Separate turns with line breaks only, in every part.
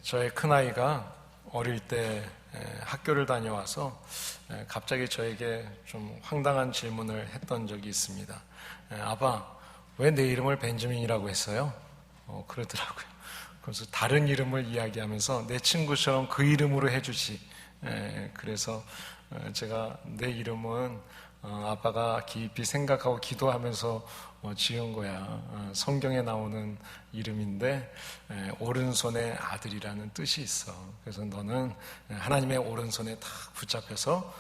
저의 큰아이가 어릴 때 학교를 다녀와서 갑자기 저에게 좀 황당한 질문을 했던 적이 있습니다. 아빠, 왜 내 이름을 벤저민이라고 했어요? 그러더라고요. 그래서 다른 이름을 이야기하면서 내 친구처럼 그 이름으로 해주지. 그래서 제가 내 이름은 아빠가 깊이 생각하고 기도하면서 지은 거야. 성경에 나오는 이름인데 오른손의 아들이라는 뜻이 있어. 그래서 너는 하나님의 오른손에 딱 붙잡혀서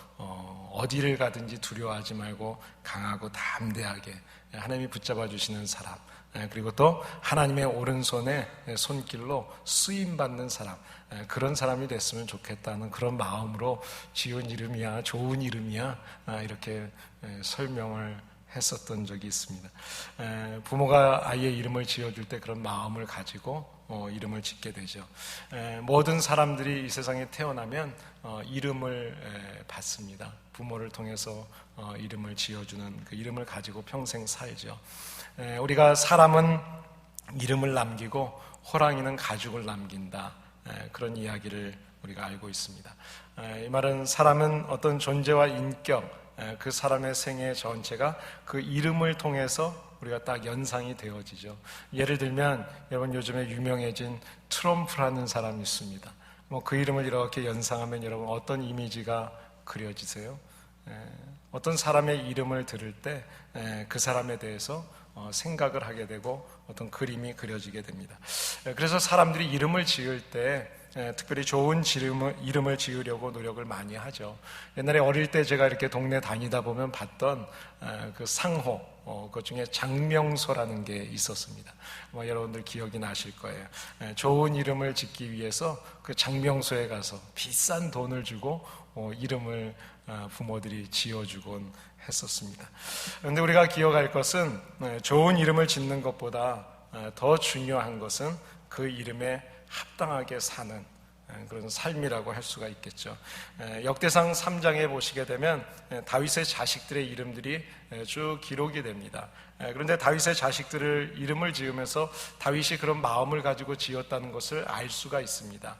어디를 가든지 두려워하지 말고 강하고 담대하게 하나님이 붙잡아 주시는 사람, 그리고 또 하나님의 오른손에 손길로 쓰임받는 사람, 그런 사람이 됐으면 좋겠다는 그런 마음으로 지은 이름이야, 좋은 이름이야, 이렇게 설명을 했었던 적이 있습니다. 부모가 아이의 이름을 지어줄 때 그런 마음을 가지고 이름을 짓게 되죠. 모든 사람들이 이 세상에 태어나면 이름을 받습니다. 부모를 통해서 이름을 지어주는 그 이름을 가지고 평생 살죠. 우리가 사람은 이름을 남기고 호랑이는 가죽을 남긴다, 그런 이야기를 우리가 알고 있습니다. 이 말은 사람은 어떤 존재와 인격, 그 사람의 생애 전체가 그 이름을 통해서 우리가 딱 연상이 되어지죠. 예를 들면 여러분 요즘에 유명해진 트럼프라는 사람이 있습니다. 그 이름을 이렇게 연상하면 여러분 어떤 이미지가 그려지세요? 어떤 사람의 이름을 들을 때 그 사람에 대해서 생각을 하게 되고 어떤 그림이 그려지게 됩니다. 그래서 사람들이 이름을 지을 때 특별히 좋은 이름을 지으려고 노력을 많이 하죠. 옛날에 어릴 때 제가 이렇게 동네 다니다 보면 봤던 그 상호, 그 중에 장명소라는 게 있었습니다. 여러분들 기억이 나실 거예요. 좋은 이름을 짓기 위해서 그 장명소에 가서 비싼 돈을 주고 이름을 부모들이 지어주곤 했었습니다. 그런데 우리가 기억할 것은 좋은 이름을 짓는 것보다 더 중요한 것은 그 이름에 합당하게 사는 그런 삶이라고 할 수가 있겠죠. 역대상 3장에 보시게 되면 다윗의 자식들의 이름들이 쭉 기록이 됩니다. 그런데 다윗의 자식들을 이름을 지으면서 다윗이 그런 마음을 가지고 지었다는 것을 알 수가 있습니다.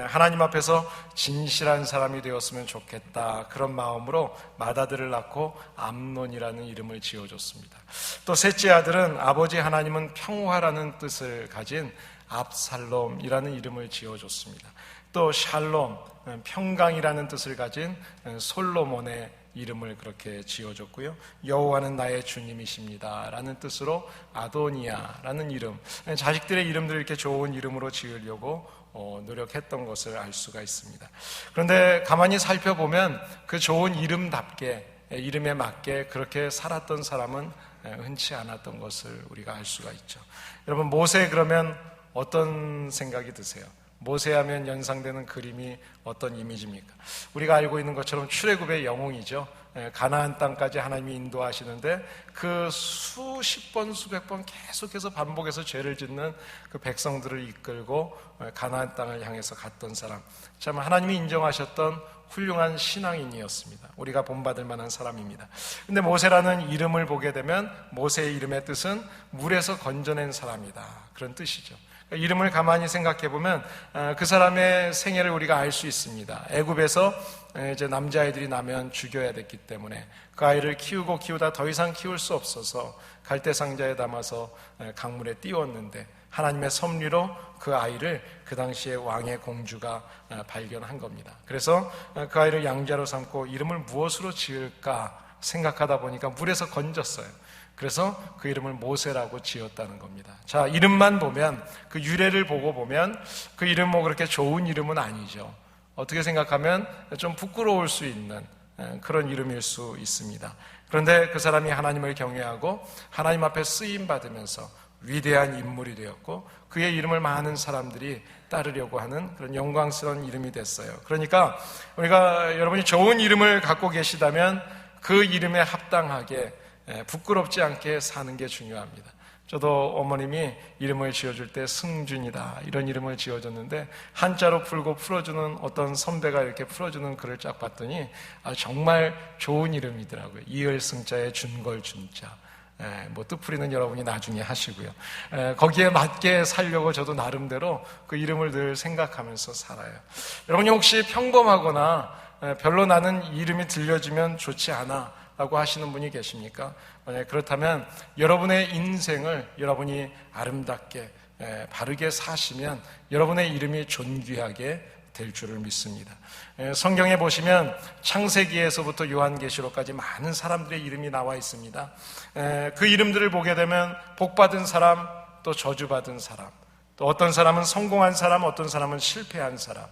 하나님 앞에서 진실한 사람이 되었으면 좋겠다, 그런 마음으로 맏아들을 낳고 암논이라는 이름을 지어줬습니다. 또 셋째 아들은 아버지 하나님은 평화라는 뜻을 가진 압살롬이라는 이름을 지어줬습니다. 또 샬롬, 평강이라는 뜻을 가진 솔로몬의 이름을 그렇게 지어줬고요. 여호와는 나의 주님이십니다 라는 뜻으로 아도니아라는 이름, 자식들의 이름들을 이렇게 좋은 이름으로 지으려고 노력했던 것을 알 수가 있습니다. 그런데 가만히 살펴보면 그 좋은 이름답게, 이름에 맞게 그렇게 살았던 사람은 흔치 않았던 것을 우리가 알 수가 있죠. 여러분, 모세 그러면 어떤 생각이 드세요? 모세하면 연상되는 그림이 어떤 이미지입니까? 우리가 알고 있는 것처럼 출애굽의 영웅이죠. 가나안 땅까지 하나님이 인도하시는데 그 수십 번 수백 번 계속해서 반복해서 죄를 짓는 그 백성들을 이끌고 가나안 땅을 향해서 갔던 사람, 참 하나님이 인정하셨던 훌륭한 신앙인이었습니다. 우리가 본받을 만한 사람입니다. 근데 모세라는 이름을 보게 되면 모세의 이름의 뜻은 물에서 건져낸 사람이다, 그런 뜻이죠. 이름을 가만히 생각해 보면 그 사람의 생애를 우리가 알 수 있습니다. 애굽에서 이제 남자아이들이 나면 죽여야 됐기 때문에 그 아이를 키우다 더 이상 키울 수 없어서 갈대 상자에 담아서 강물에 띄웠는데 하나님의 섭리로 그 아이를 그 당시에 왕의 공주가 발견한 겁니다. 그래서 그 아이를 양자로 삼고 이름을 무엇으로 지을까 생각하다 보니까 물에서 건졌어요. 그래서 그 이름을 모세라고 지었다는 겁니다. 자, 이름만 보면, 그 유래를 보고 보면 그 이름 그렇게 좋은 이름은 아니죠. 어떻게 생각하면 좀 부끄러울 수 있는 그런 이름일 수 있습니다. 그런데 그 사람이 하나님을 경외하고 하나님 앞에 쓰임받으면서 위대한 인물이 되었고 그의 이름을 많은 사람들이 따르려고 하는 그런 영광스러운 이름이 됐어요. 그러니까 우리가 여러분이 좋은 이름을 갖고 계시다면 그 이름에 합당하게 부끄럽지 않게 사는 게 중요합니다. 저도 어머님이 이름을 지어줄 때 승준이다 이런 이름을 지어줬는데 한자로 풀어주는 어떤 선배가 이렇게 풀어주는 글을 쫙 봤더니 정말 좋은 이름이더라고요. 이을승자에 준걸 준자, 뭐 뜻풀이는 여러분이 나중에 하시고요. 거기에 맞게 살려고 저도 나름대로 그 이름을 늘 생각하면서 살아요. 여러분이 혹시 평범하거나 별로 나는 이름이 들려지면 좋지 않아 라고 하시는 분이 계십니까? 그렇다면 여러분의 인생을 여러분이 아름답게 바르게 사시면 여러분의 이름이 존귀하게 될 줄을 믿습니다. 성경에 보시면 창세기에서부터 요한계시록까지 많은 사람들의 이름이 나와 있습니다. 그 이름들을 보게 되면 복받은 사람, 또 저주받은 사람, 또 어떤 사람은 성공한 사람, 어떤 사람은 실패한 사람,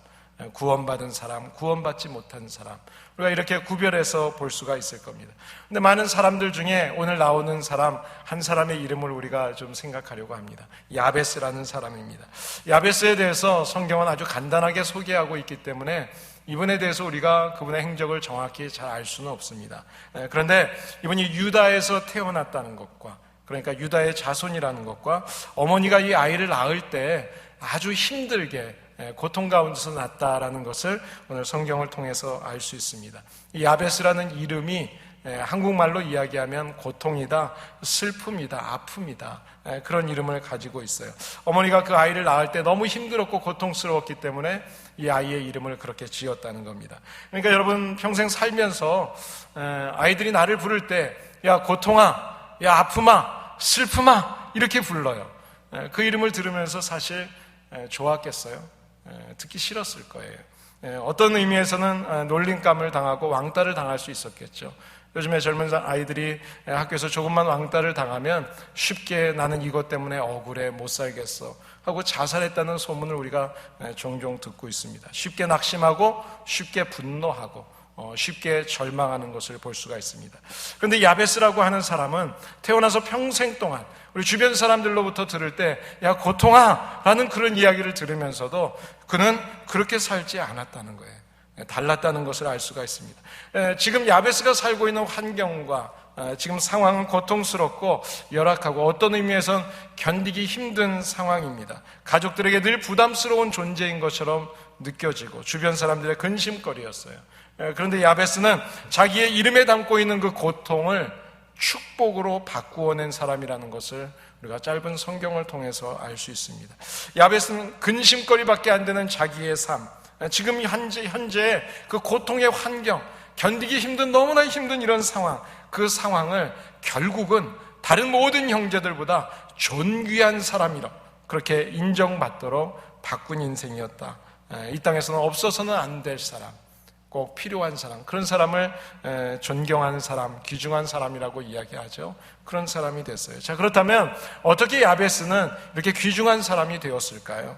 구원받은 사람, 구원받지 못한 사람, 우리가 이렇게 구별해서 볼 수가 있을 겁니다. 근데 많은 사람들 중에 오늘 나오는 사람 한 사람의 이름을 우리가 좀 생각하려고 합니다. 야베스라는 사람입니다. 야베스에 대해서 성경은 아주 간단하게 소개하고 있기 때문에 이분에 대해서 우리가 그분의 행적을 정확히 잘 알 수는 없습니다. 그런데 이분이 유다에서 태어났다는 것과, 그러니까 유다의 자손이라는 것과, 어머니가 이 아이를 낳을 때 아주 힘들게 고통 가운데서 났다라는 것을 오늘 성경을 통해서 알 수 있습니다. 이 야베스라는 이름이 한국말로 이야기하면 고통이다, 슬픔이다, 아픔이다, 그런 이름을 가지고 있어요. 어머니가 그 아이를 낳을 때 너무 힘들었고 고통스러웠기 때문에 이 아이의 이름을 그렇게 지었다는 겁니다. 그러니까 여러분 평생 살면서 아이들이 나를 부를 때 야 고통아, 야 아픔아, 슬픔아 이렇게 불러요. 그 이름을 들으면서 사실 좋았겠어요? 듣기 싫었을 거예요. 어떤 의미에서는 놀림감을 당하고 왕따를 당할 수 있었겠죠. 요즘에 젊은 아이들이 학교에서 조금만 왕따를 당하면 쉽게 나는 이것 때문에 억울해 못 살겠어 하고 자살했다는 소문을 우리가 종종 듣고 있습니다. 쉽게 낙심하고 쉽게 분노하고 쉽게 절망하는 것을 볼 수가 있습니다. 그런데 야베스라고 하는 사람은 태어나서 평생 동안 우리 주변 사람들로부터 들을 때 야 고통아 라는 그런 이야기를 들으면서도 그는 그렇게 살지 않았다는 거예요. 달랐다는 것을 알 수가 있습니다. 지금 야베스가 살고 있는 환경과 지금 상황은 고통스럽고 열악하고 어떤 의미에선 견디기 힘든 상황입니다. 가족들에게 늘 부담스러운 존재인 것처럼 느껴지고 주변 사람들의 근심거리였어요. 그런데 야베스는 자기의 이름에 담고 있는 그 고통을 축복으로 바꾸어낸 사람이라는 것을 우리가 짧은 성경을 통해서 알 수 있습니다. 야베스는 근심거리밖에 안 되는 자기의 삶, 지금 현재 그 고통의 환경, 견디기 힘든 너무나 힘든 이런 상황, 그 상황을 결국은 다른 모든 형제들보다 존귀한 사람이라 그렇게 인정받도록 바꾼 인생이었다. 이 땅에서는 없어서는 안 될 사람, 꼭 필요한 사람, 그런 사람을 존경하는 사람, 귀중한 사람이라고 이야기하죠. 그런 사람이 됐어요. 자, 그렇다면 어떻게 야베스는 이렇게 귀중한 사람이 되었을까요?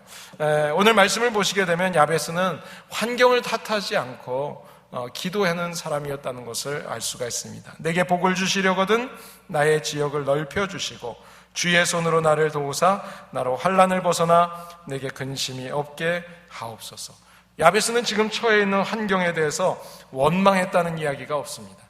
오늘 말씀을 보시게 되면 야베스는 환경을 탓하지 않고 기도하는 사람이었다는 것을 알 수가 있습니다. 내게 복을 주시려거든 나의 지역을 넓혀주시고 주의 손으로 나를 도우사 나로 환난을 벗어나 내게 근심이 없게 하옵소서. 야베스는 지금 처해 있는 환경에 대해서 원망했다는 이야기가 없습니다.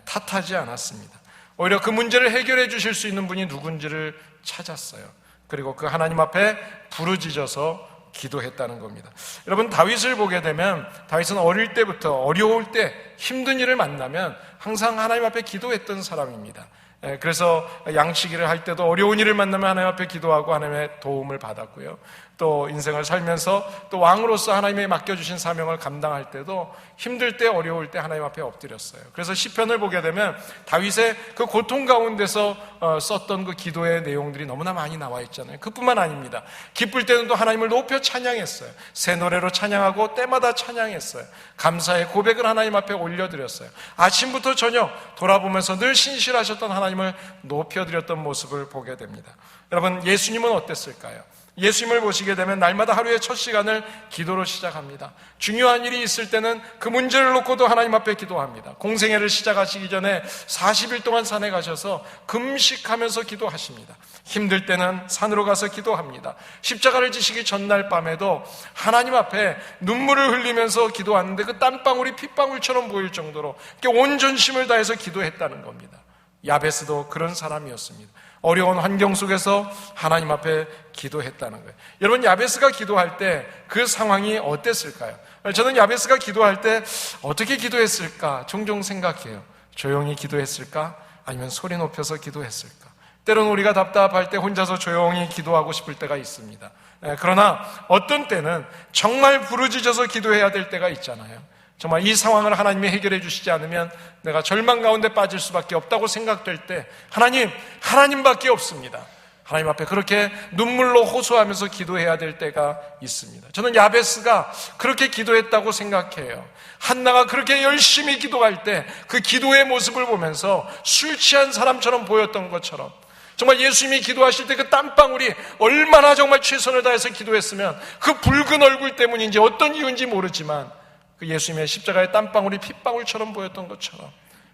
탓하지 않았습니다. 오히려 그 문제를 해결해 주실 수 있는 분이 누군지를 찾았어요. 그리고 그 하나님 앞에 부르짖어서 기도했다는 겁니다. 여러분 다윗을 보게 되면 다윗은 어릴 때부터 어려울 때 힘든 일을 만나면 항상 하나님 앞에 기도했던 사람입니다. 그래서 양치기를 할 때도 어려운 일을 만나면 하나님 앞에 기도하고 하나님의 도움을 받았고요. 또 인생을 살면서 또 왕으로서 하나님이 맡겨주신 사명을 감당할 때도 힘들 때 어려울 때 하나님 앞에 엎드렸어요. 그래서 시편을 보게 되면 다윗의 그 고통 가운데서 썼던 그 기도의 내용들이 너무나 많이 나와 있잖아요. 그뿐만 아닙니다. 기쁠 때는 또 하나님을 높여 찬양했어요. 새 노래로 찬양하고 때마다 찬양했어요. 감사의 고백을 하나님 앞에 올려드렸어요. 아침부터 저녁 돌아보면서 늘 신실하셨던 하나님을 높여드렸던 모습을 보게 됩니다. 여러분 예수님은 어땠을까요? 예수님을 보시게 되면 날마다 하루의 첫 시간을 기도로 시작합니다. 중요한 일이 있을 때는 그 문제를 놓고도 하나님 앞에 기도합니다. 공생애를 시작하시기 전에 40일 동안 산에 가셔서 금식하면서 기도하십니다. 힘들 때는 산으로 가서 기도합니다. 십자가를 지시기 전날 밤에도 하나님 앞에 눈물을 흘리면서 기도하는데 그 땀방울이 핏방울처럼 보일 정도로 온 전심을 다해서 기도했다는 겁니다. 야베스도 그런 사람이었습니다. 어려운 환경 속에서 하나님 앞에 기도했다는 거예요. 여러분 야베스가 기도할 때 그 상황이 어땠을까요? 저는 야베스가 기도할 때 어떻게 기도했을까 종종 생각해요. 조용히 기도했을까? 아니면 소리 높여서 기도했을까? 때로는 우리가 답답할 때 혼자서 조용히 기도하고 싶을 때가 있습니다. 그러나 어떤 때는 정말 부르짖어서 기도해야 될 때가 있잖아요. 정말 이 상황을 하나님이 해결해 주시지 않으면 내가 절망 가운데 빠질 수밖에 없다고 생각될 때 하나님밖에 없습니다. 하나님 앞에 그렇게 눈물로 호소하면서 기도해야 될 때가 있습니다. 저는 야베스가 그렇게 기도했다고 생각해요. 한나가 그렇게 열심히 기도할 때 그 기도의 모습을 보면서 술 취한 사람처럼 보였던 것처럼, 정말 예수님이 기도하실 때 그 땀방울이 얼마나 정말 최선을 다해서 기도했으면 그 붉은 얼굴 때문인지 어떤 이유인지 모르지만 그 예수님의 십자가의 땀방울이 핏방울처럼 보였던 것처럼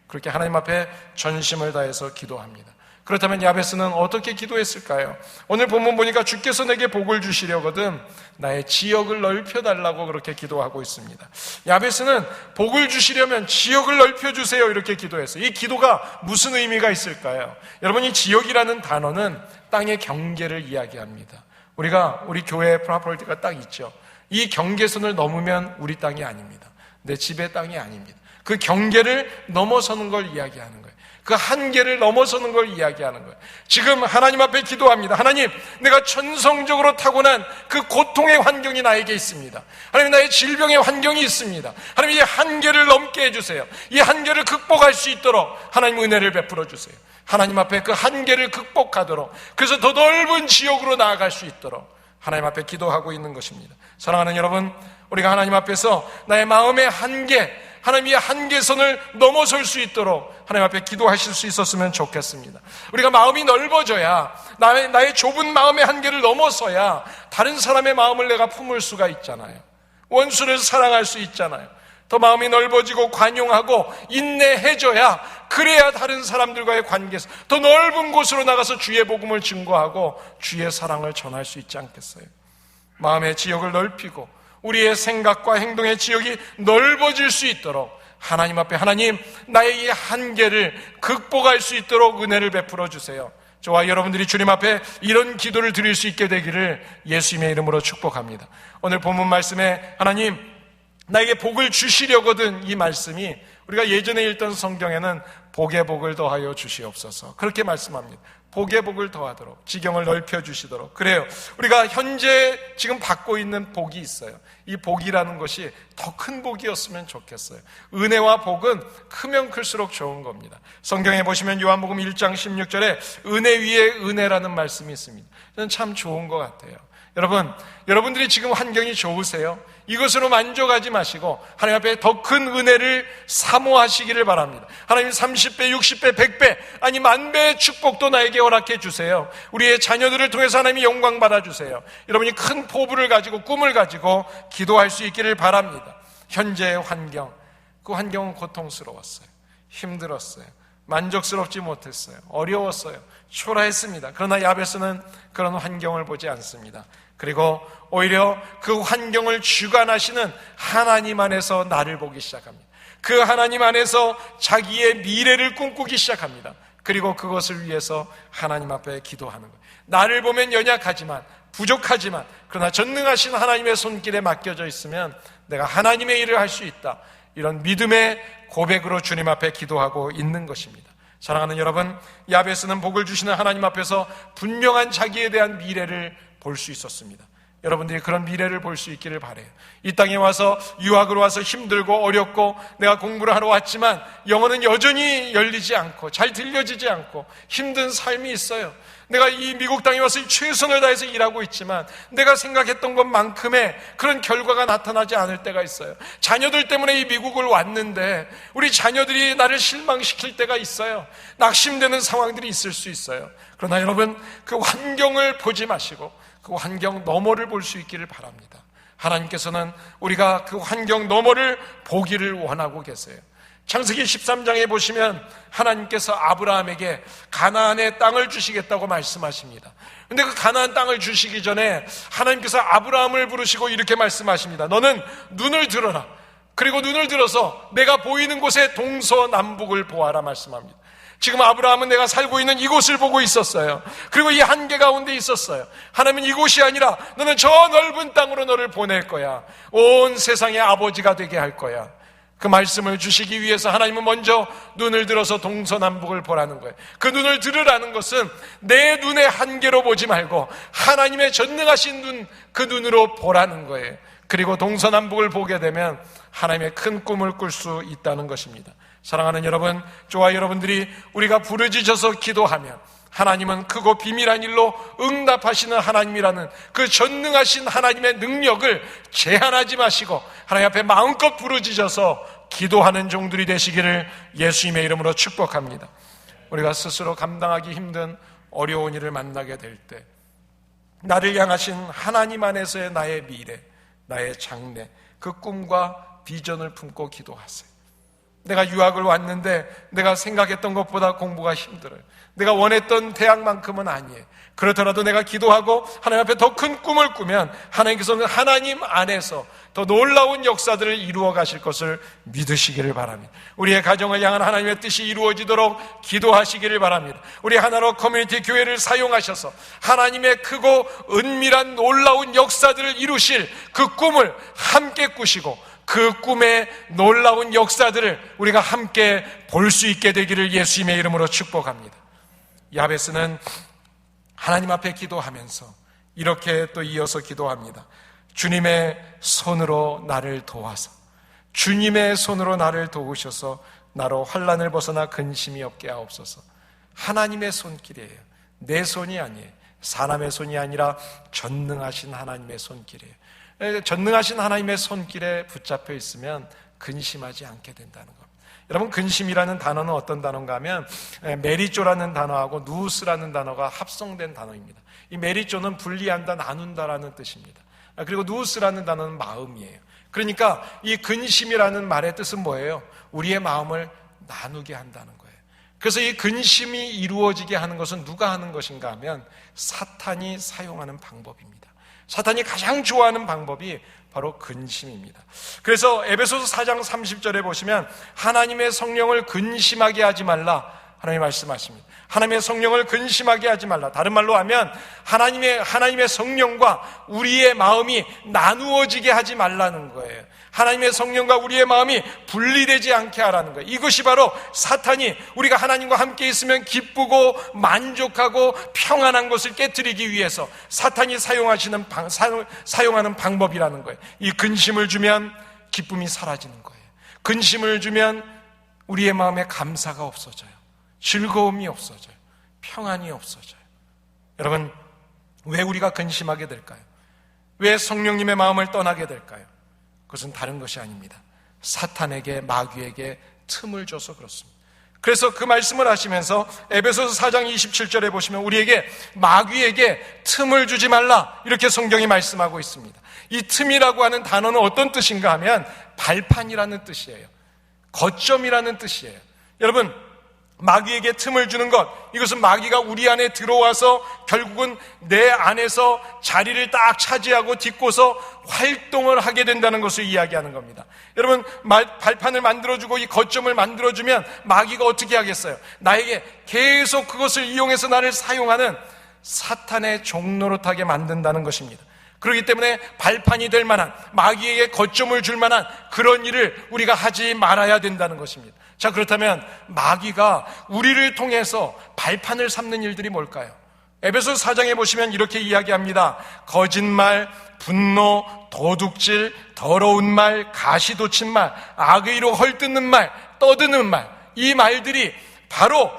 그렇게 하나님 앞에 전심을 다해서 기도합니다. 그렇다면 야베스는 어떻게 기도했을까요? 오늘 본문 보니까 주께서 내게 복을 주시려거든 나의 지역을 넓혀달라고 그렇게 기도하고 있습니다. 야베스는 복을 주시려면 지역을 넓혀주세요 이렇게 기도했어요. 이 기도가 무슨 의미가 있을까요? 여러분, 이 지역이라는 단어는 땅의 경계를 이야기합니다. 우리 교회의 프로퍼티가 딱 있죠. 이 경계선을 넘으면 우리 땅이 아닙니다. 내 집의 땅이 아닙니다. 그 경계를 넘어서는 걸 이야기하는 거예요. 그 한계를 넘어서는 걸 이야기하는 거예요. 지금 하나님 앞에 기도합니다. 하나님, 내가 천성적으로 타고난 그 고통의 환경이 나에게 있습니다. 하나님, 나의 질병의 환경이 있습니다. 하나님, 이 한계를 넘게 해주세요. 이 한계를 극복할 수 있도록 하나님 은혜를 베풀어 주세요. 하나님 앞에 그 한계를 극복하도록, 그래서 더 넓은 지역으로 나아갈 수 있도록 하나님 앞에 기도하고 있는 것입니다. 사랑하는 여러분, 우리가 하나님 앞에서 나의 마음의 한계, 하나님의 한계선을 넘어설 수 있도록 하나님 앞에 기도하실 수 있었으면 좋겠습니다. 우리가 마음이 넓어져야, 나의 좁은 마음의 한계를 넘어서야 다른 사람의 마음을 내가 품을 수가 있잖아요. 원수를 사랑할 수 있잖아요. 더 마음이 넓어지고 관용하고 인내해줘야, 그래야 다른 사람들과의 관계에서 더 넓은 곳으로 나가서 주의 복음을 증거하고 주의 사랑을 전할 수 있지 않겠어요? 마음의 지역을 넓히고 우리의 생각과 행동의 지역이 넓어질 수 있도록 하나님 앞에, 하나님, 나의 이 한계를 극복할 수 있도록 은혜를 베풀어 주세요. 저와 여러분들이 주님 앞에 이런 기도를 드릴 수 있게 되기를 예수님의 이름으로 축복합니다. 오늘 본문 말씀에 하나님, 나에게 복을 주시려거든, 이 말씀이 우리가 예전에 읽던 성경에는 복의 복을 더하여 주시옵소서 그렇게 말씀합니다. 복의 복을 더하도록, 지경을 넓혀주시도록. 그래요, 우리가 현재 지금 받고 있는 복이 있어요. 이 복이라는 것이 더 큰 복이었으면 좋겠어요. 은혜와 복은 크면 클수록 좋은 겁니다. 성경에 보시면 요한복음 1장 16절에 은혜 위에 은혜라는 말씀이 있습니다. 저는 참 좋은 것 같아요. 여러분들이 지금 환경이 좋으세요? 이것으로 만족하지 마시고 하나님 앞에 더 큰 은혜를 사모하시기를 바랍니다. 하나님 30배, 60배, 100배, 아니 만배의 축복도 나에게 허락해 주세요. 우리의 자녀들을 통해서 하나님이 영광 받아주세요. 여러분이 큰 포부를 가지고, 꿈을 가지고 기도할 수 있기를 바랍니다. 현재의 환경, 그 환경은 고통스러웠어요. 힘들었어요. 만족스럽지 못했어요. 어려웠어요. 초라했습니다. 그러나 야베스는 그런 환경을 보지 않습니다. 그리고 오히려 그 환경을 주관하시는 하나님 안에서 나를 보기 시작합니다. 그 하나님 안에서 자기의 미래를 꿈꾸기 시작합니다. 그리고 그것을 위해서 하나님 앞에 기도하는 거예요. 나를 보면 연약하지만, 부족하지만, 그러나 전능하신 하나님의 손길에 맡겨져 있으면 내가 하나님의 일을 할 수 있다, 이런 믿음의 고백으로 주님 앞에 기도하고 있는 것입니다. 사랑하는 여러분, 야베스는 복을 주시는 하나님 앞에서 분명한 자기에 대한 미래를 볼 수 있었습니다. 여러분들이 그런 미래를 볼 수 있기를 바라요. 이 땅에 와서, 유학으로 와서 힘들고 어렵고 내가 공부를 하러 왔지만 영어는 여전히 열리지 않고 잘 들려지지 않고 힘든 삶이 있어요. 내가 이 미국 땅에 와서 최선을 다해서 일하고 있지만 내가 생각했던 것만큼의 그런 결과가 나타나지 않을 때가 있어요. 자녀들 때문에 이 미국을 왔는데 우리 자녀들이 나를 실망시킬 때가 있어요. 낙심되는 상황들이 있을 수 있어요. 그러나 여러분, 그 환경을 보지 마시고 그 환경 너머를 볼 수 있기를 바랍니다. 하나님께서는 우리가 그 환경 너머를 보기를 원하고 계세요. 창세기 13장에 보시면 하나님께서 아브라함에게 가나안의 땅을 주시겠다고 말씀하십니다. 그런데 그 가나안 땅을 주시기 전에 하나님께서 아브라함을 부르시고 이렇게 말씀하십니다. 너는 눈을 들어라. 그리고 눈을 들어서 내가 보이는 곳에 동서남북을 보아라 말씀합니다. 지금 아브라함은 내가 살고 있는 이곳을 보고 있었어요. 그리고 이 한계 가운데 있었어요. 하나님은 이곳이 아니라 너는 저 넓은 땅으로 너를 보낼 거야. 온 세상의 아버지가 되게 할 거야. 그 말씀을 주시기 위해서 하나님은 먼저 눈을 들어서 동서남북을 보라는 거예요. 그 눈을 들으라는 것은 내 눈의 한계로 보지 말고 하나님의 전능하신 눈, 그 눈으로 보라는 거예요. 그리고 동서남북을 보게 되면 하나님의 큰 꿈을 꿀 수 있다는 것입니다. 사랑하는 여러분, 저와 여러분들이 우리가 부르짖어서 기도하면 하나님은 크고 비밀한 일로 응답하시는 하나님이라는 그 전능하신 하나님의 능력을 제한하지 마시고 하나님 앞에 마음껏 부르짖어서 기도하는 종들이 되시기를 예수님의 이름으로 축복합니다. 우리가 스스로 감당하기 힘든 어려운 일을 만나게 될 때 나를 향하신 하나님 안에서의 나의 미래, 나의 장래, 그 꿈과 비전을 품고 기도하세요. 내가 유학을 왔는데 내가 생각했던 것보다 공부가 힘들어요. 내가 원했던 대학만큼은 아니에요. 그렇더라도 내가 기도하고 하나님 앞에 더 큰 꿈을 꾸면 하나님께서는 하나님 안에서 더 놀라운 역사들을 이루어 가실 것을 믿으시기를 바랍니다. 우리의 가정을 향한 하나님의 뜻이 이루어지도록 기도하시기를 바랍니다. 우리 하나로 커뮤니티 교회를 사용하셔서 하나님의 크고 은밀한 놀라운 역사들을 이루실 그 꿈을 함께 꾸시고 그 꿈의 놀라운 역사들을 우리가 함께 볼 수 있게 되기를 예수님의 이름으로 축복합니다. 야베스는 하나님 앞에 기도하면서 이렇게 또 이어서 기도합니다. 주님의 손으로 나를 도와서, 주님의 손으로 나를 도우셔서 나로 환난을 벗어나 근심이 없게 하옵소서. 하나님의 손길이에요. 내 손이 아니에요. 사람의 손이 아니라 전능하신 하나님의 손길이에요. 전능하신 하나님의 손길에 붙잡혀 있으면 근심하지 않게 된다는 겁니다. 여러분, 근심이라는 단어는 어떤 단어인가 하면 메리조라는 단어하고 누우스라는 단어가 합성된 단어입니다. 이 메리조는 분리한다, 나눈다라는 뜻입니다. 그리고 누우스라는 단어는 마음이에요. 그러니까 이 근심이라는 말의 뜻은 뭐예요? 우리의 마음을 나누게 한다는 거예요. 그래서 이 근심이 이루어지게 하는 것은 누가 하는 것인가 하면 사탄이 사용하는 방법입니다. 사탄이 가장 좋아하는 방법이 바로 근심입니다. 그래서 에베소서 4장 30절에 보시면 하나님의 성령을 근심하게 하지 말라, 하나님 말씀하십니다. 하나님의 성령을 근심하게 하지 말라. 다른 말로 하면 하나님의 성령과 우리의 마음이 나누어지게 하지 말라는 거예요. 하나님의 성령과 우리의 마음이 분리되지 않게 하라는 거예요. 이것이 바로 사탄이 우리가 하나님과 함께 있으면 기쁘고 만족하고 평안한 것을 깨뜨리기 위해서 사탄이 사용하는 방법이라는 거예요. 이 근심을 주면 기쁨이 사라지는 거예요. 근심을 주면 우리의 마음에 감사가 없어져요. 즐거움이 없어져요. 평안이 없어져요. 여러분, 왜 우리가 근심하게 될까요? 왜 성령님의 마음을 떠나게 될까요? 그것은 다른 것이 아닙니다. 사탄에게, 마귀에게 틈을 줘서 그렇습니다. 그래서 그 말씀을 하시면서 에베소서 4장 27절에 보시면 우리에게 마귀에게 틈을 주지 말라, 이렇게 성경이 말씀하고 있습니다. 이 틈이라고 하는 단어는 어떤 뜻인가 하면 발판이라는 뜻이에요. 거점이라는 뜻이에요. 여러분, 마귀에게 틈을 주는 것, 이것은 마귀가 우리 안에 들어와서 결국은 내 안에서 자리를 딱 차지하고 딛고서 활동을 하게 된다는 것을 이야기하는 겁니다. 여러분, 발판을 만들어주고 이 거점을 만들어주면 마귀가 어떻게 하겠어요? 나에게 계속 그것을 이용해서 나를 사용하는 사탄의 종노릇하게 만든다는 것입니다. 그렇기 때문에 발판이 될 만한, 마귀에게 거점을 줄 만한 그런 일을 우리가 하지 말아야 된다는 것입니다. 자, 그렇다면 마귀가 우리를 통해서 발판을 삼는 일들이 뭘까요? 에베소서 4장에 보시면 이렇게 이야기합니다. 거짓말, 분노, 도둑질, 더러운 말, 가시돋친 말, 악의로 헐뜯는 말, 떠드는 말, 이 말들이 바로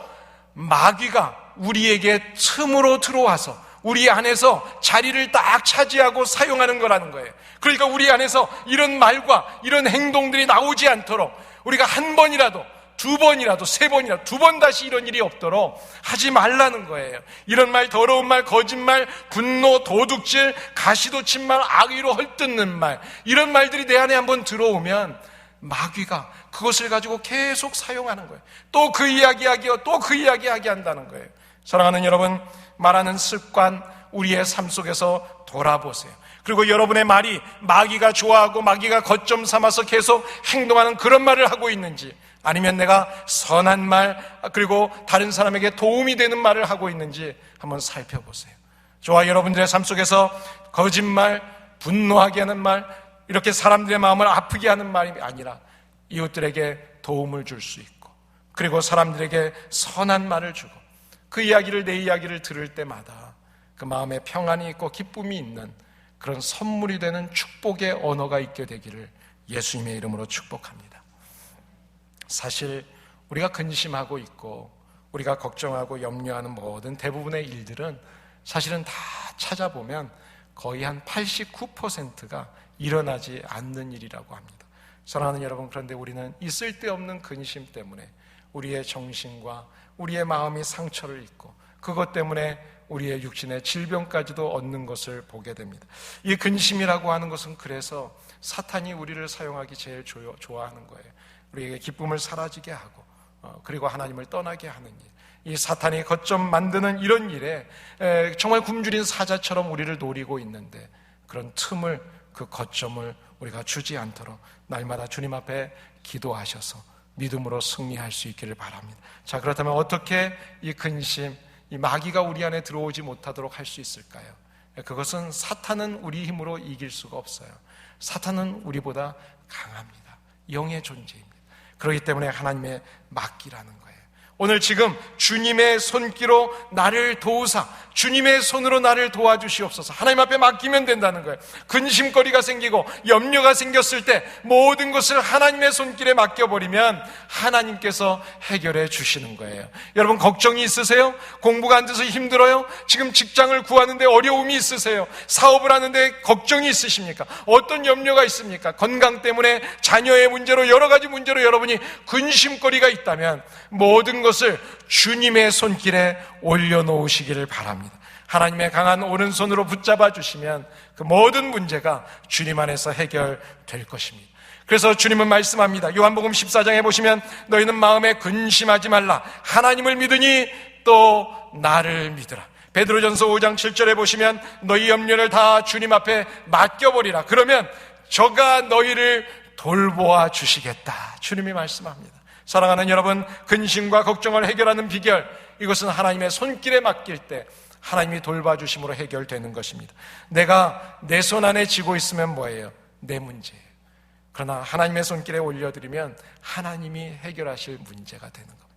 마귀가 우리에게 틈으로 들어와서 우리 안에서 자리를 딱 차지하고 사용하는 거라는 거예요. 그러니까 우리 안에서 이런 말과 이런 행동들이 나오지 않도록 우리가 한 번이라도, 두 번이라도, 세 번이라도, 두 번 다시 이런 일이 없도록 하지 말라는 거예요. 이런 말, 더러운 말, 거짓말, 분노, 도둑질, 가시돋친 말, 악의로 헐뜯는 말, 이런 말들이 내 안에 한번 들어오면 마귀가 그것을 가지고 계속 사용하는 거예요. 또 그 이야기하기요, 또 그 이야기하게 한다는 거예요. 사랑하는 여러분, 말하는 습관, 우리의 삶 속에서 돌아보세요. 그리고 여러분의 말이 마귀가 좋아하고 마귀가 거점 삼아서 계속 행동하는 그런 말을 하고 있는지, 아니면 내가 선한 말, 그리고 다른 사람에게 도움이 되는 말을 하고 있는지 한번 살펴보세요. 저와 여러분들의 삶 속에서 거짓말, 분노하게 하는 말, 이렇게 사람들의 마음을 아프게 하는 말이 아니라 이웃들에게 도움을 줄 수 있고, 그리고 사람들에게 선한 말을 주고, 그 이야기를, 내 이야기를 들을 때마다 그 마음에 평안이 있고 기쁨이 있는 그런 선물이 되는 축복의 언어가 있게 되기를 예수님의 이름으로 축복합니다. 사실 우리가 근심하고 있고 우리가 걱정하고 염려하는 모든 대부분의 일들은 사실은 다 찾아보면 거의 한 89%가 일어나지 않는 일이라고 합니다. 사랑하는 여러분, 그런데 우리는 이 쓸데없는 근심 때문에 우리의 정신과 우리의 마음이 상처를 입고 그것 때문에 우리의 육신의 질병까지도 얻는 것을 보게 됩니다. 이 근심이라고 하는 것은 그래서 사탄이 우리를 사용하기 제일 좋아하는 거예요. 우리에게 기쁨을 사라지게 하고 그리고 하나님을 떠나게 하는 일, 이 사탄이 거점 만드는 이런 일에 정말 굶주린 사자처럼 우리를 노리고 있는데, 그런 틈을, 그 거점을 우리가 주지 않도록 날마다 주님 앞에 기도하셔서 믿음으로 승리할 수 있기를 바랍니다. 자, 그렇다면 어떻게 이 근심, 이 마귀가 우리 안에 들어오지 못하도록 할 수 있을까요? 그것은 사탄은 우리 힘으로 이길 수가 없어요. 사탄은 우리보다 강합니다. 영의 존재입니다. 그렇기 때문에 하나님의 맡기라는 거예요. 오늘 지금 주님의 손길로 나를 도우사, 주님의 손으로 나를 도와주시옵소서. 하나님 앞에 맡기면 된다는 거예요. 근심거리가 생기고 염려가 생겼을 때 모든 것을 하나님의 손길에 맡겨버리면 하나님께서 해결해 주시는 거예요. 여러분, 걱정이 있으세요? 공부가 안 돼서 힘들어요? 지금 직장을 구하는데 어려움이 있으세요? 사업을 하는데 걱정이 있으십니까? 어떤 염려가 있습니까? 건강 때문에, 자녀의 문제로, 여러 가지 문제로 여러분이 근심거리가 있다면 모든 것을 주님의 손길에 올려놓으시기를 바랍니다. 하나님의 강한 오른손으로 붙잡아 주시면 그 모든 문제가 주님 안에서 해결될 것입니다. 그래서 주님은 말씀합니다. 요한복음 14장에 보시면 너희는 마음에 근심하지 말라. 하나님을 믿으니 또 나를 믿으라. 베드로전서 5장 7절에 보시면 너희 염려를 다 주님 앞에 맡겨버리라. 그러면 저가 너희를 돌보아 주시겠다. 주님이 말씀합니다. 사랑하는 여러분, 근심과 걱정을 해결하는 비결, 이것은 하나님의 손길에 맡길 때 하나님이 돌봐주심으로 해결되는 것입니다. 내가 내 손 안에 쥐고 있으면 뭐예요? 내 문제예요. 그러나 하나님의 손길에 올려드리면 하나님이 해결하실 문제가 되는 겁니다.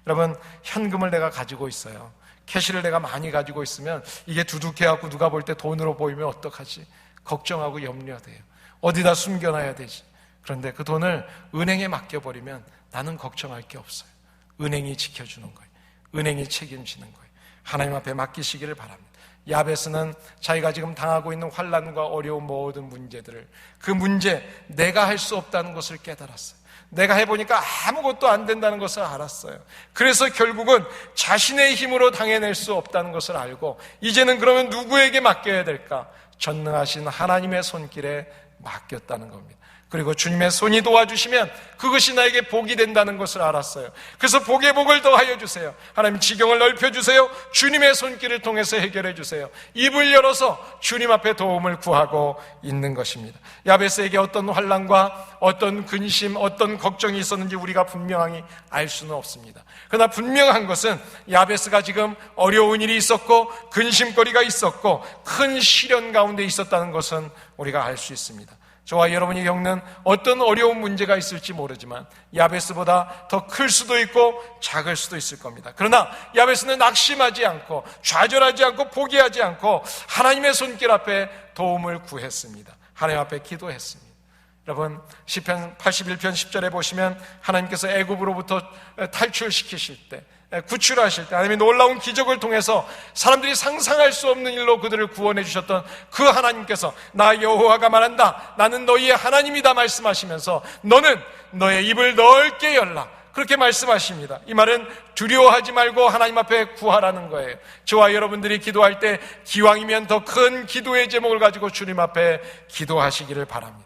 여러분, 현금을 내가 가지고 있어요. 캐시를 내가 많이 가지고 있으면 이게 두둑해갖고 누가 볼 때 돈으로 보이면 어떡하지? 걱정하고 염려돼요. 어디다 숨겨놔야 되지? 그런데 그 돈을 은행에 맡겨버리면 나는 걱정할 게 없어요. 은행이 지켜주는 거예요. 은행이 책임지는 거예요. 하나님 앞에 맡기시기를 바랍니다. 야베스는 자기가 지금 당하고 있는 환난과 어려운 모든 문제들을, 그 문제, 내가 할 수 없다는 것을 깨달았어요. 내가 해보니까 아무것도 안 된다는 것을 알았어요. 그래서 결국은 자신의 힘으로 당해낼 수 없다는 것을 알고 이제는 그러면 누구에게 맡겨야 될까? 전능하신 하나님의 손길에 맡겼다는 겁니다. 그리고 주님의 손이 도와주시면 그것이 나에게 복이 된다는 것을 알았어요. 그래서 복의 복을 더하여 주세요. 하나님, 지경을 넓혀주세요. 주님의 손길을 통해서 해결해 주세요. 입을 열어서 주님 앞에 도움을 구하고 있는 것입니다. 야베스에게 어떤 환난과 어떤 근심, 어떤 걱정이 있었는지 우리가 분명히 알 수는 없습니다. 그러나 분명한 것은 야베스가 지금 어려운 일이 있었고 근심거리가 있었고 큰 시련 가운데 있었다는 것은 우리가 알 수 있습니다. 저와 여러분이 겪는 어떤 어려운 문제가 있을지 모르지만 야베스보다 더 클 수도 있고 작을 수도 있을 겁니다. 그러나 야베스는 낙심하지 않고 좌절하지 않고 포기하지 않고 하나님의 손길 앞에 도움을 구했습니다. 하나님 앞에 기도했습니다. 여러분, 시편 81편 10절에 보시면 하나님께서 애굽으로부터 탈출시키실 때, 구출하실 때 하나님이 놀라운 기적을 통해서 사람들이 상상할 수 없는 일로 그들을 구원해 주셨던 그 하나님께서 나 여호와가 말한다, 나는 너희의 하나님이다 말씀하시면서 너는 너의 입을 넓게 열라, 그렇게 말씀하십니다. 이 말은 두려워하지 말고 하나님 앞에 구하라는 거예요. 저와 여러분들이 기도할 때 기왕이면 더 큰 기도의 제목을 가지고 주님 앞에 기도하시기를 바랍니다.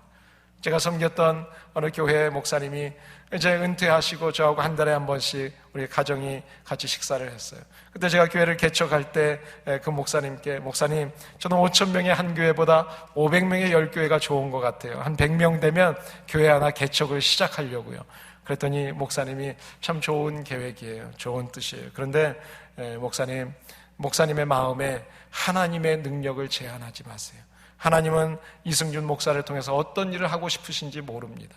제가 섬겼던 어느 교회 목사님이 이제 은퇴하시고 저하고 한 달에 한 번씩 우리 가정이 같이 식사를 했어요. 그때 제가 교회를 개척할 때 그 목사님께, 목사님, 저는 5,000명의 한 교회보다 500명의 10교회가 좋은 것 같아요. 한 100명 되면 교회 하나 개척을 시작하려고요. 그랬더니 목사님이 참 좋은 계획이에요. 좋은 뜻이에요. 그런데 목사님의 마음에 하나님의 능력을 제한하지 마세요. 하나님은 이승준 목사를 통해서 어떤 일을 하고 싶으신지 모릅니다.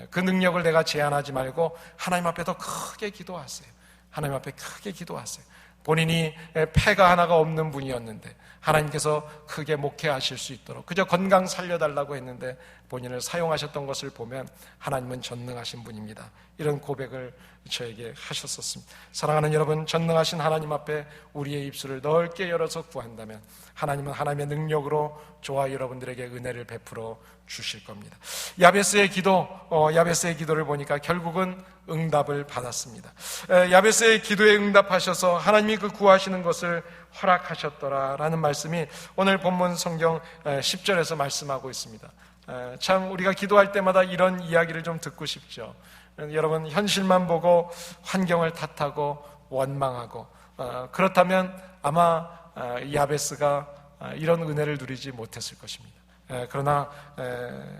그 능력을 내가 제한하지 말고 하나님 앞에 더 크게 기도하세요. 하나님 앞에 크게 기도하세요. 본인이 폐가 하나가 없는 분이었는데 하나님께서 크게 목회하실 수 있도록 그저 건강 살려달라고 했는데 본인을 사용하셨던 것을 보면 하나님은 전능하신 분입니다. 이런 고백을 저에게 하셨었습니다. 사랑하는 여러분, 전능하신 하나님 앞에 우리의 입술을 넓게 열어서 구한다면 하나님은 하나님의 능력으로 저와 여러분들에게 은혜를 베풀어 주실 겁니다. 야베스의 기도를 보니까 결국은 응답을 받았습니다. 야베스의 기도에 응답하셔서 하나님이 그 구하시는 것을 허락하셨더라라는 말씀이 오늘 본문 성경 10절에서 말씀하고 있습니다. 참 우리가 기도할 때마다 이런 이야기를 좀 듣고 싶죠. 여러분, 현실만 보고 환경을 탓하고 원망하고 그렇다면 아마 야베스가 이런 은혜를 누리지 못했을 것입니다. 그러나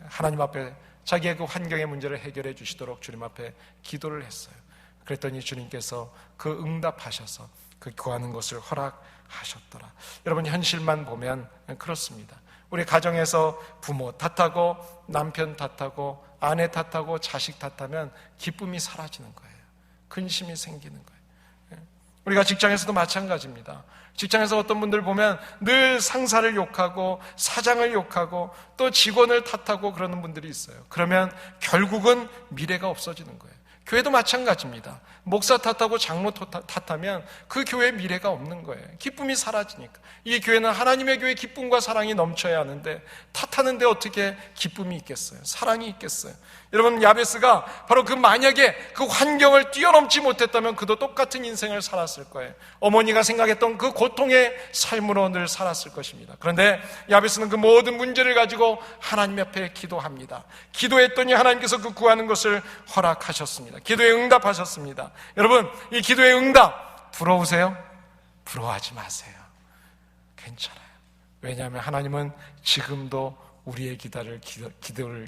하나님 앞에 자기의 그 환경의 문제를 해결해 주시도록 주님 앞에 기도를 했어요. 그랬더니 주님께서 그 응답하셔서 그 구하는 것을 허락하셨더라. 여러분, 현실만 보면 그렇습니다. 우리 가정에서 부모 탓하고 남편 탓하고 아내 탓하고 자식 탓하면 기쁨이 사라지는 거예요. 근심이 생기는 거예요. 우리가 직장에서도 마찬가지입니다. 직장에서 어떤 분들 보면 늘 상사를 욕하고 사장을 욕하고 또 직원을 탓하고 그러는 분들이 있어요. 그러면 결국은 미래가 없어지는 거예요. 교회도 마찬가지입니다. 목사 탓하고 장로 탓하면 그 교회에 미래가 없는 거예요. 기쁨이 사라지니까. 이 교회는 하나님의 교회 기쁨과 사랑이 넘쳐야 하는데 탓하는데 어떻게 기쁨이 있겠어요? 사랑이 있겠어요? 여러분, 야베스가 바로 만약에 그 환경을 뛰어넘지 못했다면 그도 똑같은 인생을 살았을 거예요. 어머니가 생각했던 그 고통의 삶으로 늘 살았을 것입니다. 그런데 야베스는 그 모든 문제를 가지고 하나님 앞에 기도합니다. 기도했더니 하나님께서 그 구하는 것을 허락하셨습니다. 기도에 응답하셨습니다. 여러분, 이 기도의 응답 부러우세요? 부러워하지 마세요. 괜찮아요. 왜냐하면 하나님은 지금도 우리의 기도를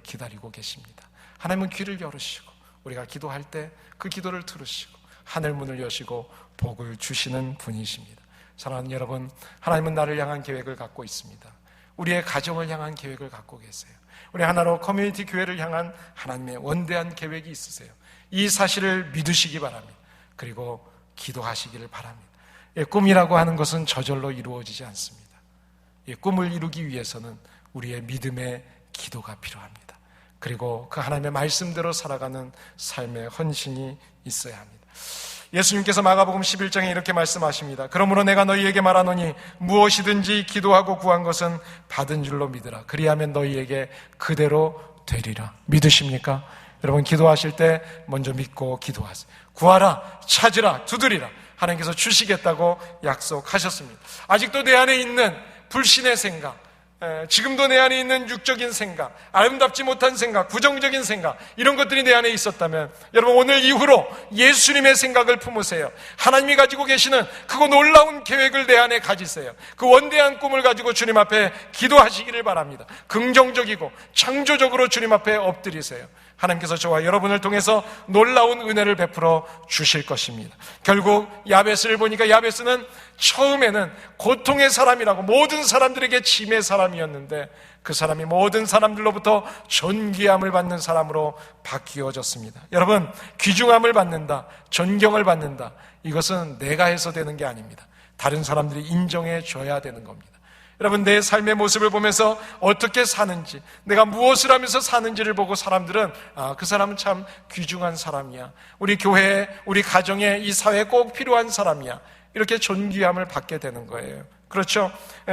기다리고 계십니다. 하나님은 귀를 열으시고 우리가 기도할 때 그 기도를 들으시고 하늘문을 여시고 복을 주시는 분이십니다. 사랑하는 여러분, 하나님은 나를 향한 계획을 갖고 있습니다. 우리의 가정을 향한 계획을 갖고 계세요. 우리 하나로 커뮤니티 교회를 향한 하나님의 원대한 계획이 있으세요. 이 사실을 믿으시기 바랍니다. 그리고 기도하시기를 바랍니다. 꿈이라고 하는 것은 저절로 이루어지지 않습니다. 꿈을 이루기 위해서는 우리의 믿음의 기도가 필요합니다. 그리고 그 하나님의 말씀대로 살아가는 삶의 헌신이 있어야 합니다. 예수님께서 마가복음 11장에 이렇게 말씀하십니다. 그러므로 내가 너희에게 말하노니 무엇이든지 기도하고 구한 것은 받은 줄로 믿으라. 그리하면 너희에게 그대로 되리라. 믿으십니까? 여러분, 기도하실 때 먼저 믿고 기도하세요. 구하라, 찾으라, 두드리라. 하나님께서 주시겠다고 약속하셨습니다. 아직도 내 안에 있는 불신의 생각, 지금도 내 안에 있는 육적인 생각, 아름답지 못한 생각, 부정적인 생각, 이런 것들이 내 안에 있었다면 여러분, 오늘 이후로 예수님의 생각을 품으세요. 하나님이 가지고 계시는 그거 놀라운 계획을 내 안에 가지세요. 그 원대한 꿈을 가지고 주님 앞에 기도하시기를 바랍니다. 긍정적이고 창조적으로 주님 앞에 엎드리세요. 하나님께서 저와 여러분을 통해서 놀라운 은혜를 베풀어 주실 것입니다. 결국 야베스를 보니까 야베스는 처음에는 고통의 사람이라고 모든 사람들에게 짐의 사람이었는데 그 사람이 모든 사람들로부터 존귀함을 받는 사람으로 바뀌어졌습니다. 여러분, 귀중함을 받는다, 존경을 받는다, 이것은 내가 해서 되는 게 아닙니다. 다른 사람들이 인정해 줘야 되는 겁니다. 여러분, 내 삶의 모습을 보면서 어떻게 사는지, 내가 무엇을 하면서 사는지를 보고 사람들은 그 사람은 참 귀중한 사람이야, 우리 교회에, 우리 가정에, 이 사회에 꼭 필요한 사람이야, 이렇게 존귀함을 받게 되는 거예요. 그렇죠?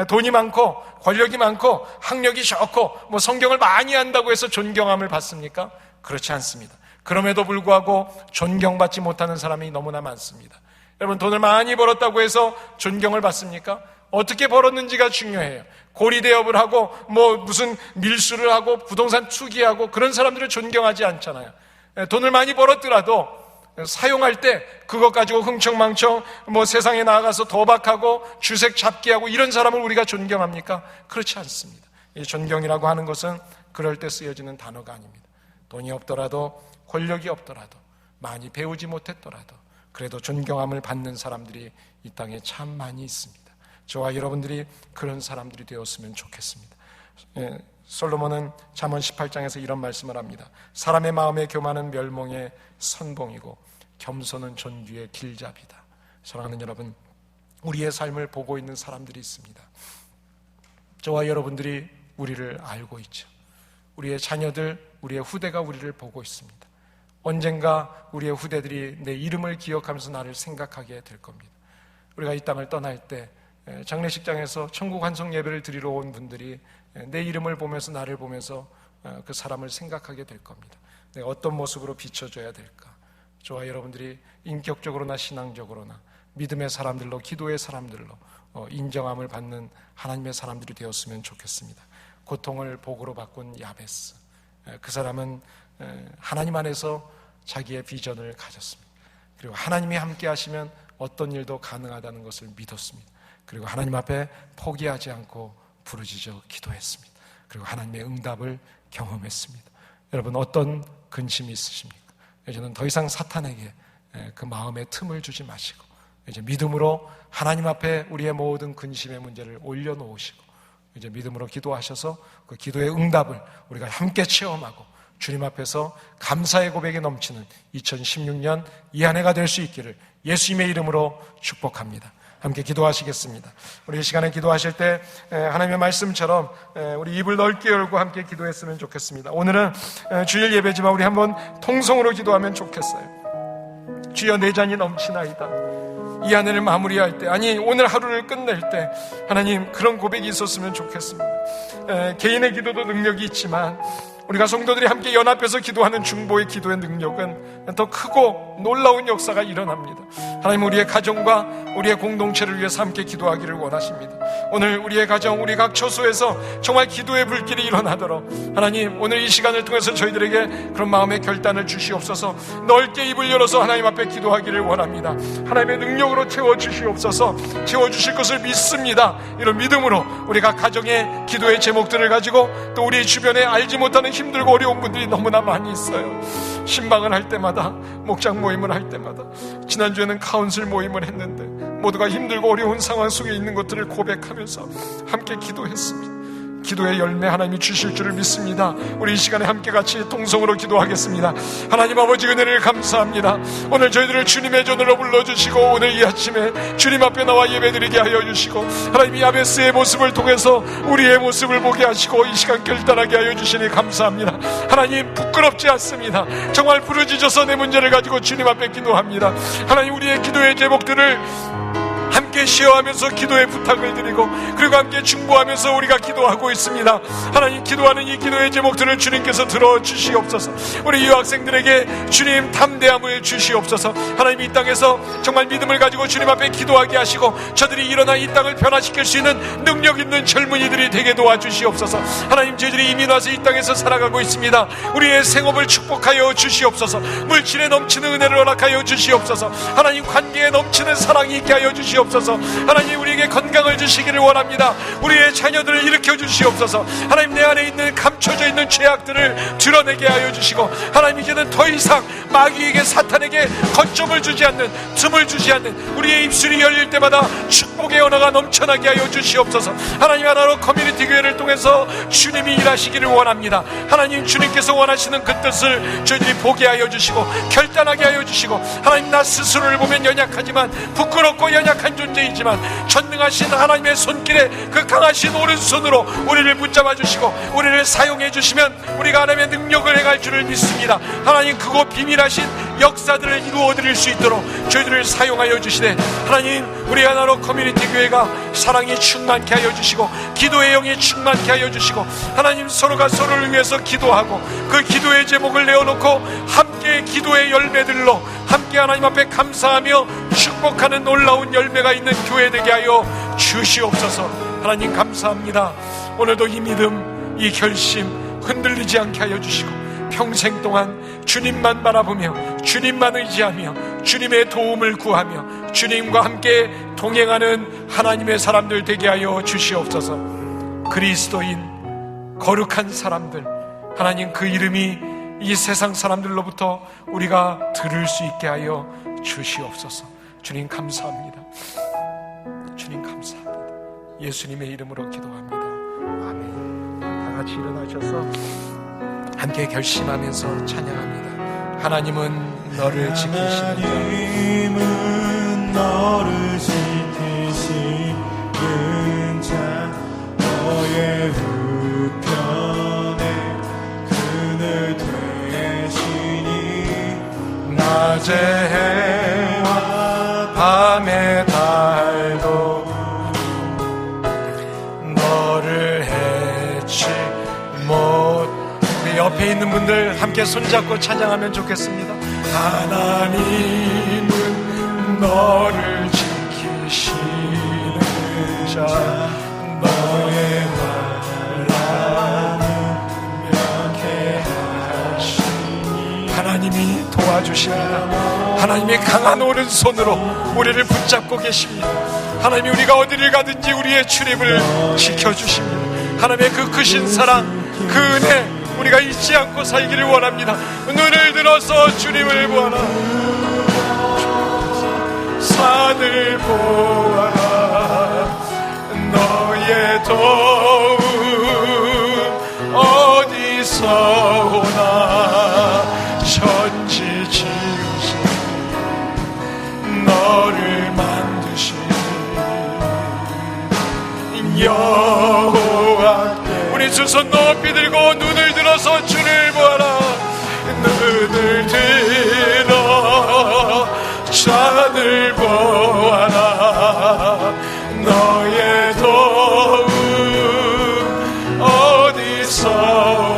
돈이 많고 권력이 많고 학력이 좋고 성경을 많이 한다고 해서 존경함을 받습니까? 그렇지 않습니다. 그럼에도 불구하고 존경받지 못하는 사람이 너무나 많습니다. 여러분, 돈을 많이 벌었다고 해서 존경을 받습니까? 어떻게 벌었는지가 중요해요. 고리대업을 하고 무슨 밀수를 하고 부동산 투기하고 그런 사람들을 존경하지 않잖아요. 돈을 많이 벌었더라도 사용할 때 그것 가지고 흥청망청 세상에 나가서 도박하고 주색 잡기 하고 이런 사람을 우리가 존경합니까? 그렇지 않습니다. 이 존경이라고 하는 것은 그럴 때 쓰여지는 단어가 아닙니다. 돈이 없더라도 권력이 없더라도 많이 배우지 못했더라도 그래도 존경함을 받는 사람들이 이 땅에 참 많이 있습니다. 저와 여러분들이 그런 사람들이 되었으면 좋겠습니다. 솔로몬은 잠언 18장에서 이런 말씀을 합니다. 사람의 마음의 교만은 멸망의 선봉이고 겸손은 존귀의 길잡이다. 사랑하는 여러분, 우리의 삶을 보고 있는 사람들이 있습니다. 저와 여러분들이 우리를 알고 있죠. 우리의 자녀들, 우리의 후대가 우리를 보고 있습니다. 언젠가 우리의 후대들이 내 이름을 기억하면서 나를 생각하게 될 겁니다. 우리가 이 땅을 떠날 때 장례식장에서 천국 환송 예배를 드리러 온 분들이 내 이름을 보면서 나를 보면서 그 사람을 생각하게 될 겁니다. 내가 어떤 모습으로 비춰줘야 될까? 저와 여러분들이 인격적으로나 신앙적으로나 믿음의 사람들로, 기도의 사람들로 인정함을 받는 하나님의 사람들이 되었으면 좋겠습니다. 고통을 복으로 바꾼 야베스, 그 사람은 하나님 안에서 자기의 비전을 가졌습니다. 그리고 하나님이 함께 하시면 어떤 일도 가능하다는 것을 믿었습니다. 그리고 하나님 앞에 포기하지 않고 부르짖어 기도했습니다. 그리고 하나님의 응답을 경험했습니다. 여러분, 어떤 근심이 있으십니까? 이제는 더 이상 사탄에게 그 마음의 틈을 주지 마시고 이제 믿음으로 하나님 앞에 우리의 모든 근심의 문제를 올려놓으시고 이제 믿음으로 기도하셔서 그 기도의 응답을 우리가 함께 체험하고 주님 앞에서 감사의 고백이 넘치는 2016년 이 한 해가 될 수 있기를 예수님의 이름으로 축복합니다. 함께 기도하시겠습니다. 우리 이 시간에 기도하실 때 하나님의 말씀처럼 우리 입을 넓게 열고 함께 기도했으면 좋겠습니다. 오늘은 주일 예배지만 우리 한번 통성으로 기도하면 좋겠어요. 주여, 내 잔이 넘치나이다. 이 한 해를 마무리할 때, 아니 오늘 하루를 끝낼 때 하나님, 그런 고백이 있었으면 좋겠습니다. 개인의 기도도 능력이 있지만 우리가 성도들이 함께 연합해서 기도하는 중보의 기도의 능력은 더 크고 놀라운 역사가 일어납니다. 하나님, 우리의 가정과 우리의 공동체를 위해서 함께 기도하기를 원하십니다. 오늘 우리의 가정, 우리 각 처소에서 정말 기도의 불길이 일어나도록 하나님, 오늘 이 시간을 통해서 저희들에게 그런 마음의 결단을 주시옵소서. 넓게 입을 열어서 하나님 앞에 기도하기를 원합니다. 하나님의 능력으로 채워주시옵소서. 채워주실 것을 믿습니다. 이런 믿음으로 우리가 가정의 기도의 제목들을 가지고 또 우리 주변에 알지 못하는 힘들고 어려운 분들이 너무나 많이 있어요. 신방을 할 때마다, 목장 모임을 할 때마다, 지난주에는 카운슬 모임을 했는데 모두가 힘들고 어려운 상황 속에 있는 것들을 고백하면서 함께 기도했습니다. 기도의 열매 하나님이 주실 줄을 믿습니다. 우리 이 시간에 함께 같이 통성으로 기도하겠습니다. 하나님 아버지, 은혜를 감사합니다. 오늘 저희들을 주님의 전으로 불러주시고 오늘 이 아침에 주님 앞에 나와 예배드리게 하여 주시고 하나님, 야베스의 모습을 통해서 우리의 모습을 보게 하시고 이 시간 결단하게 하여 주시니 감사합니다. 하나님, 부끄럽지 않습니다. 정말 부르짖어서 내 문제를 가지고 주님 앞에 기도합니다. 하나님, 우리의 기도의 제목들을 함께 시어하면서 기도의 부탁을 드리고 그리고 함께 중보하면서 우리가 기도하고 있습니다. 하나님, 기도하는 이 기도의 제목들을 주님께서 들어주시옵소서. 우리 유학생들에게 주님 담대함을 주시옵소서. 하나님, 이 땅에서 정말 믿음을 가지고 주님 앞에 기도하게 하시고 저들이 일어나 이 땅을 변화시킬 수 있는 능력 있는 젊은이들이 되게 도와주시옵소서. 하나님, 저희들이 이민 와서 이 땅에서 살아가고 있습니다. 우리의 생업을 축복하여 주시옵소서. 물질에 넘치는 은혜를 허락하여 주시옵소서. 하나님, 관계에 넘치는 사랑이 있게 하여 주시옵소서. 하나님, 우리에게 건강을 주시기를 원합니다. 우리의 자녀들을 일으켜 주시옵소서. 하나님, 내 안에 있는 감춰져 있는 죄악들을 드러내게 하여 주시고 하나님, 이제는 더 이상 마귀에게, 사탄에게 거점을 주지 않는, 틈을 주지 않는 우리의 입술이 열릴 때마다 축복의 언어가 넘쳐나게 하여 주시옵소서. 하나님, 하나로 커뮤니티 교회를 통해서 주님이 일하시기를 원합니다. 하나님, 주님께서 원하시는 그 뜻을 저희들이 보게 하여 주시고 결단하게 하여 주시고 하나님, 나 스스로를 보면 연약하지만, 부끄럽고 연약한 존재이지만 전능하신 하나님의 손길에 그 강하신 오른손으로 우리를 붙잡아 주시고 우리를 사용해 주시면 우리가 하나님의 능력을 행할 줄을 믿습니다. 하나님, 그곳 비밀하신 역사들을 이루어 드릴 수 있도록 저희들을 사용하여 주시되 하나님, 우리 하나로 커뮤니티 교회가 사랑이 충만케 하여 주시고 기도의 영이 충만케 하여 주시고 하나님, 서로가 서로를 위해서 기도하고 그 기도의 제목을 내어놓고 함께 기도의 열매들로 함께 하나님 앞에 감사하며 축복하는 놀라운 열매가 있는 교회 되게 하여 주시옵소서. 하나님, 감사합니다. 오늘도 이 믿음, 이 결심 흔들리지 않게 하여 주시고 평생 동안 주님만 바라보며 주님만 의지하며 주님의 도움을 구하며 주님과 함께 동행하는 하나님의 사람들 되게 하여 주시옵소서. 그리스도인, 거룩한 사람들, 하나님, 그 이름이 이 세상 사람들로부터 우리가 들을 수 있게 하여 주시옵소서. 주님, 감사합니다. 주님, 감사합니다. 예수님의 이름으로 기도합니다. 아멘. 같이 일어나셔서 함께 결심하면서 찬양합니다. 하나님은 너를 지키시는 자,
하나님은 너를 지키시는 자, 너의 우편에 그늘 되시니
낮의 해와 밤의 달도 너를 해치 못. 우리 옆에 있는 분들 함께 손잡고 찬양하면 좋겠습니다. 하나님은 너를 지키시는 자, 너의 말라는 명쾌하시니. 하나님이 도와주십니다. 하나님의 강한 오른손으로 우리를 붙잡고 계십니다. 하나님이 우리가 어디를 가든지 우리의 출입을 지켜주십니다. 하나님의 그 크신 사랑, 그 은혜 우리가 잊지 않고 살기를 원합니다. 눈을 들어서 주님을 보아라. 산을 보아라. 너의 도움 어디서 오나. 천지 지으신 너를 만드신 여호와. 우리 두 손 높이 들고 눈을 들어서 주를 보아라. 눈을 들어 산을 보아라. 너의 도움 어디서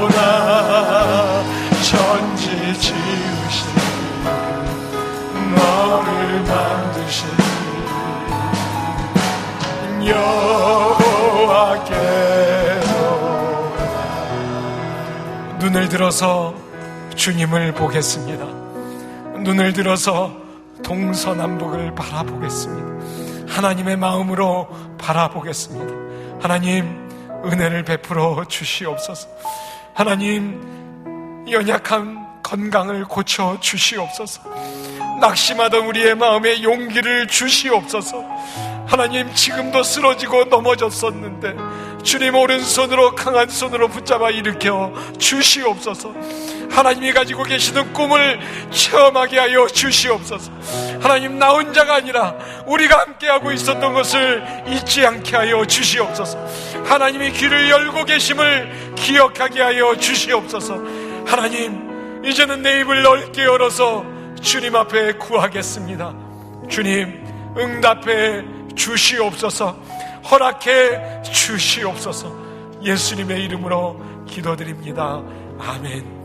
오나. 천지 지으신 너를 만드신 여호와께로. 눈을 들어서 주님을 보겠습니다. 눈을 들어서 동서남북을 바라보겠습니다. 하나님의 마음으로 바라보겠습니다. 하나님, 은혜를 베풀어 주시옵소서. 하나님, 연약한 건강을 고쳐 주시옵소서. 낙심하던 우리의 마음에 용기를 주시옵소서. 하나님, 지금도 쓰러지고 넘어졌었는데 주님 오른손으로, 강한 손으로 붙잡아 일으켜 주시옵소서. 하나님이 가지고 계시는 꿈을 체험하게 하여 주시옵소서. 하나님, 나 혼자가 아니라 우리가 함께하고 있었던 것을 잊지 않게 하여 주시옵소서. 하나님이 귀를 열고 계심을 기억하게 하여 주시옵소서. 하나님, 이제는 내 입을 넓게 열어서 주님 앞에 구하겠습니다. 주님, 응답해 주시옵소서. 허락해 주시옵소서. 예수님의 이름으로 기도드립니다. 아멘.